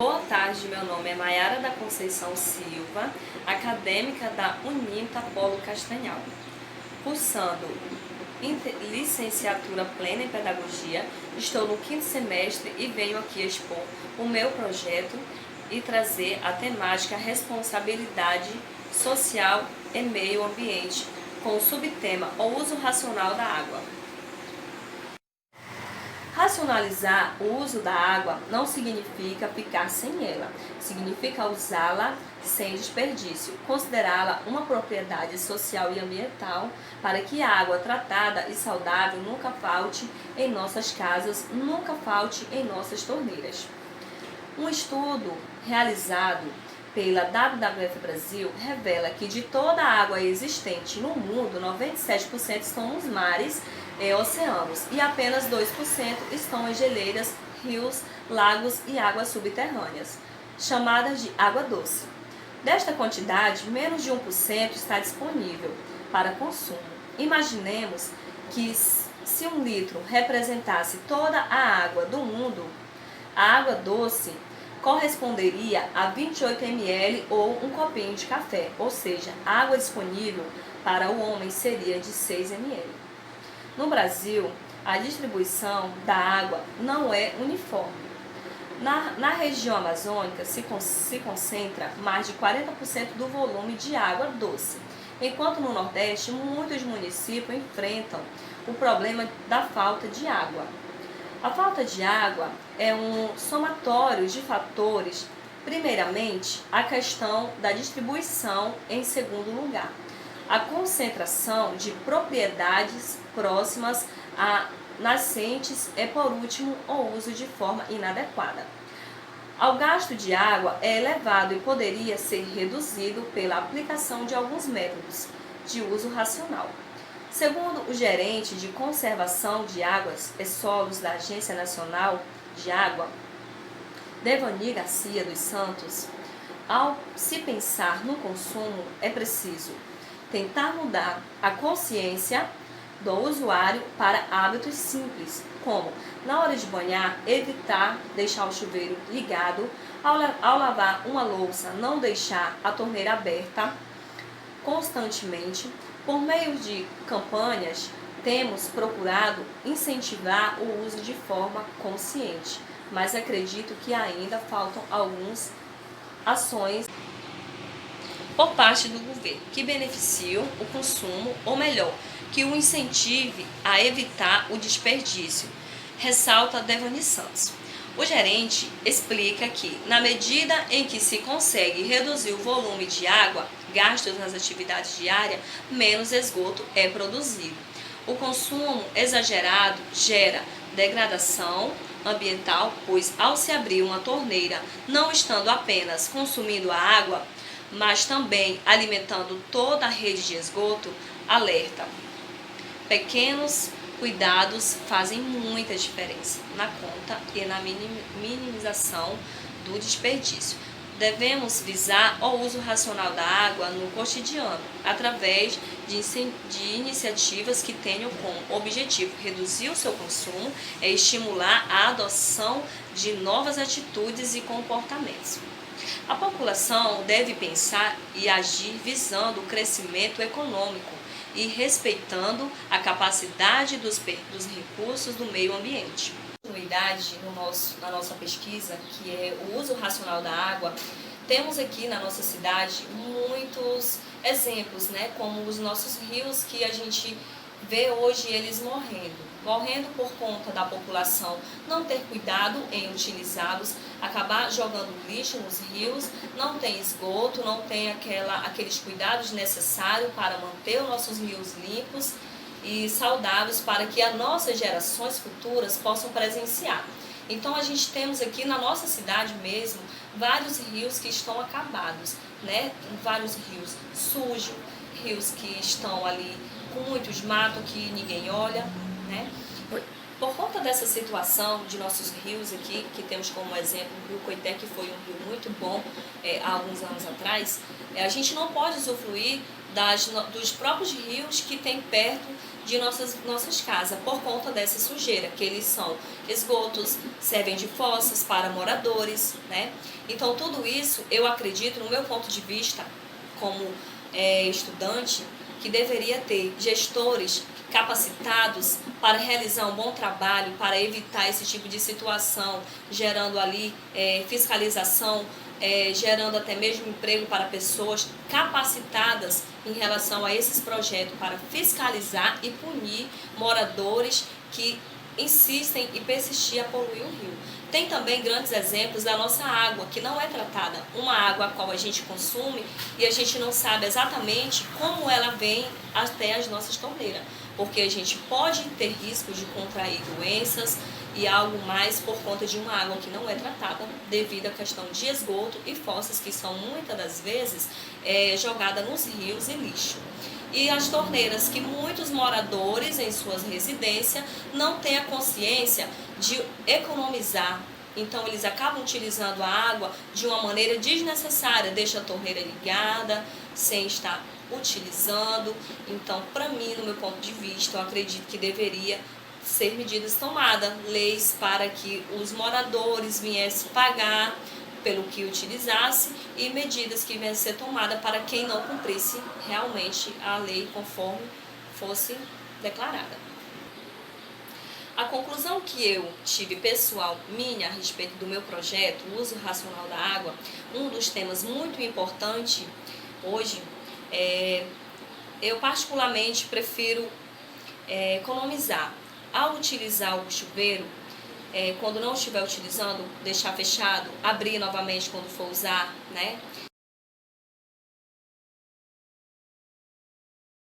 Boa tarde, meu nome é Maiara da Conceição Silva, acadêmica da Uninta Polo Castanhal, cursando licenciatura plena em Pedagogia. Estou no 5º semestre e venho aqui expor o meu projeto e trazer a temática Responsabilidade Social e Meio Ambiente, com o subtema O Uso Racional da Água. Racionalizar o uso da água não significa ficar sem ela, significa usá-la sem desperdício, considerá-la uma propriedade social e ambiental para que a água tratada e saudável nunca falte em nossas casas, nunca falte em nossas torneiras. Um estudo realizado pela WWF Brasil revela que de toda a água existente no mundo, 97% estão nos mares e oceanos e apenas 2% estão em geleiras, rios, lagos e águas subterrâneas, chamadas de água doce. Desta quantidade, menos de 1% está disponível para consumo. Imaginemos que se 1 litro representasse toda a água do mundo, a água doce corresponderia a 28 ml ou um copinho de café, ou seja, a água disponível para o homem seria de 6 ml. No Brasil, a distribuição da água não é uniforme. Na região amazônica se concentra mais de 40% do volume de água doce, enquanto no Nordeste muitos municípios enfrentam o problema da falta de água. A falta de água é um somatório de fatores. Primeiramente, a questão da distribuição, em segundo lugar, a concentração de propriedades próximas a nascentes e, por último, o uso de forma inadequada. O gasto de água é elevado e poderia ser reduzido pela aplicação de alguns métodos de uso racional. Segundo o gerente de conservação de águas e solos da Agência Nacional de Água, Devani Garcia dos Santos, ao se pensar no consumo, é preciso tentar mudar a consciência do usuário para hábitos simples, como, na hora de banhar, evitar deixar o chuveiro ligado, ao lavar uma louça, não deixar a torneira aberta constantemente. Por meio de campanhas, temos procurado incentivar o uso de forma consciente, mas acredito que ainda faltam algumas ações por parte do governo que beneficiam o consumo, ou melhor, que o incentive a evitar o desperdício, ressalta Devani Santos. O gerente explica que, na medida em que se consegue reduzir o volume de água gastos nas atividades diárias, menos esgoto é produzido. O consumo exagerado gera degradação ambiental, pois ao se abrir uma torneira, não estando apenas consumindo a água, mas também alimentando toda a rede de esgoto, alerta. Pequenos cuidados fazem muita diferença na conta e na minimização do desperdício. Devemos visar o uso racional da água no cotidiano, através de iniciativas que tenham como objetivo reduzir o seu consumo e estimular a adoção de novas atitudes e comportamentos. A população deve pensar e agir visando o crescimento econômico e respeitando a capacidade dos recursos do meio ambiente. Continuidade na nossa pesquisa, que é o uso racional da água, temos aqui na nossa cidade muitos exemplos, como os nossos rios, que a gente vê hoje eles morrendo por conta da população não ter cuidado em utilizá-los, acabar jogando lixo nos rios, não tem esgoto, não tem aqueles cuidados necessários para manter os nossos rios limpos e saudáveis para que as nossas gerações futuras possam presenciar. Então a gente temos aqui na nossa cidade mesmo vários rios que estão acabados, vários rios sujos, rios que estão ali com muitos matos que ninguém olha, Por conta dessa situação de nossos rios aqui, que temos como exemplo o Rio Coité, que foi um rio muito bom há alguns anos atrás, a gente não pode usufruir dos próprios rios que tem perto de nossas casas por conta dessa sujeira, que eles são esgotos, servem de fossas para moradores, né? Então tudo isso eu acredito, no meu ponto de vista, como estudante, que deveria ter gestores capacitados para realizar um bom trabalho, para evitar esse tipo de situação, gerando ali fiscalização, gerando até mesmo emprego para pessoas capacitadas em relação a esses projetos para fiscalizar e punir moradores que insistem e persistir a poluir o rio. Tem também grandes exemplos da nossa água, que não é tratada. Uma água a qual a gente consome e a gente não sabe exatamente como ela vem até as nossas torneiras. Porque a gente pode ter risco de contrair doenças e algo mais por conta de uma água que não é tratada devido à questão de esgoto e fossas que são muitas das vezes jogadas nos rios e lixo. E as torneiras que muitos moradores em suas residências não têm a consciência de economizar. Então eles acabam utilizando a água de uma maneira desnecessária, deixa a torneira ligada, sem estar utilizando. Então, para mim, no meu ponto de vista, eu acredito que deveria ser medidas tomadas, leis para que os moradores viessem pagar pelo que utilizasse e medidas que viessem ser tomadas para quem não cumprisse realmente a lei conforme fosse declarada. A conclusão que eu tive pessoal minha a respeito do meu projeto, o uso racional da água, um dos temas muito importantes hoje, eu particularmente prefiro economizar. Ao utilizar o chuveiro, quando não estiver utilizando, deixar fechado, abrir novamente quando for usar, né?